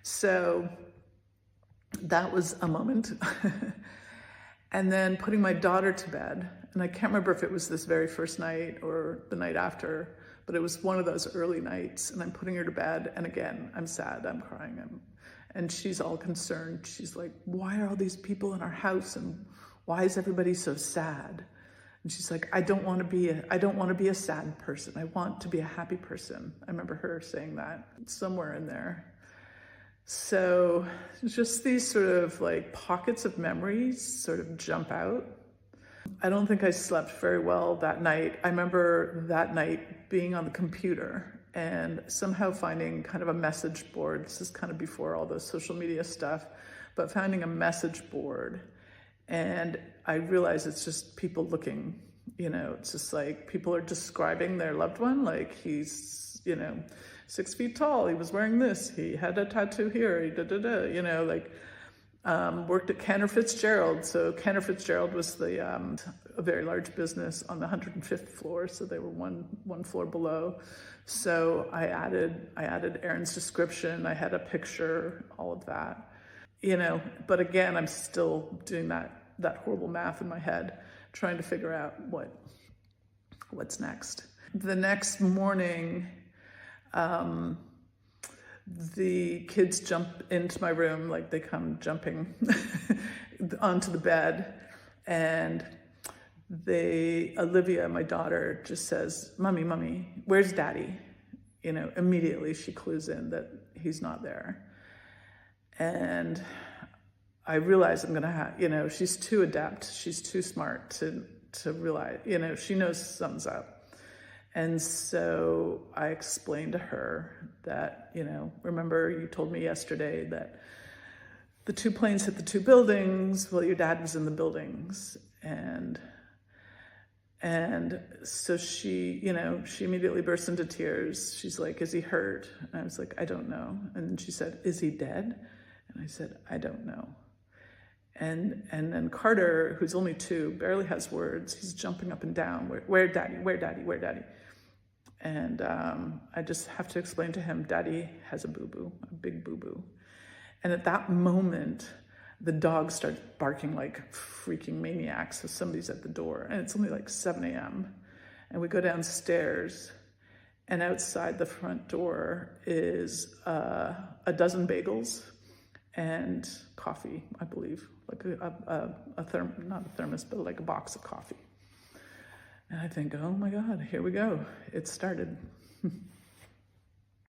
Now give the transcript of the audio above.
So that was a moment. And then putting my daughter to bed. And I can't remember if it was this very first night or the night after, but it was one of those early nights. And I'm putting her to bed. And again, I'm sad, I'm crying. And she's all concerned. She's like, why are all these people in our house? And why is everybody so sad? And she's like, I don't want to be a sad person. I want to be a happy person. I remember her saying that somewhere in there. So just these sort of like pockets of memories sort of jump out. I don't think I slept very well that night. I remember that night being on the computer and somehow finding kind of a message board. This is kind of before all the social media stuff, but finding a message board. And I realized it's just people looking, it's just like people are describing their loved one. Like he's, 6 feet tall, he was wearing this, he had a tattoo here, he worked at Cantor Fitzgerald. So Cantor Fitzgerald was a very large business on the 105th floor. So they were one floor below. So I added Aaron's description. I had a picture, all of that, but again, I'm still doing that horrible math in my head, trying to figure out what's next. The next morning, the kids jump into my room, like they come jumping onto the bed, and Olivia, my daughter, just says, Mommy, where's Daddy? Immediately she clues in that he's not there. And I realize I'm gonna have, she's too adept, she's too smart to realize, she knows something's up. And so I explained to her that, remember you told me yesterday that the 2 planes hit the 2 buildings. Well, your dad was in the buildings. And so she immediately burst into tears. She's like, is he hurt? And I was like, I don't know. And she said, is he dead? And I said, I don't know. And then Carter, who's only 2, barely has words. He's jumping up and down. Where Daddy? Where Daddy? Where Daddy? And I just have to explain to him, Daddy has a boo-boo, a big boo-boo. And at that moment, the dogs start barking like freaking maniacs. So somebody's at the door, and it's only like 7 a.m. And we go downstairs, and outside the front door is a dozen bagels and coffee, I believe, like not a thermos, but like a box of coffee. And I think, oh my God, here we go. It started.